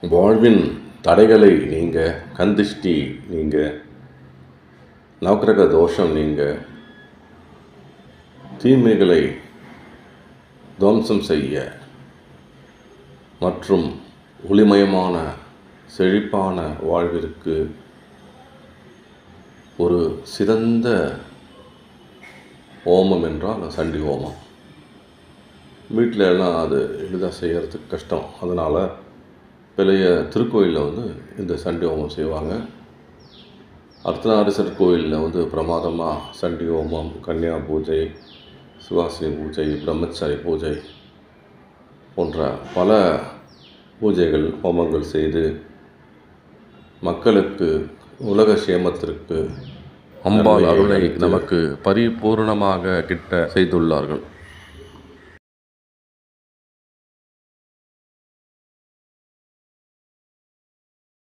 வாழ்வின் தடைகளை நீங்க, கந்திஷ்டி நீங்க, நவக்கிரக தோஷம் நீங்க, தீமைகளை துவம்சம் செய்ய மற்றும் ஒளிமயமான செழிப்பான வாழ்விற்கு ஒரு சிறந்த ஹோமம் என்றால் சண்டி ஹோமம். வீட்டில் எல்லாம் அது எளிதாக செய்கிறதுக்கு கஷ்டம். அதனால் பெரிய திருக்கோயிலில் இந்த சண்டி ஹோமம் செய்வாங்க. அர்த்தநாரீஸ்வரர் கோயிலில் பிரமாதமாக சண்டி ஹோமம், கன்னியா பூஜை, சுகாசினி பூஜை, பிரம்மச்சாரி பூஜை போன்ற பல பூஜைகள், ஹோமங்கள் செய்து மக்களுக்கு உலக சேமத்திற்கு அம்பாள் அருளை நமக்கு பரிபூர்ணமாக கிட்ட செய்துள்ளார்கள்.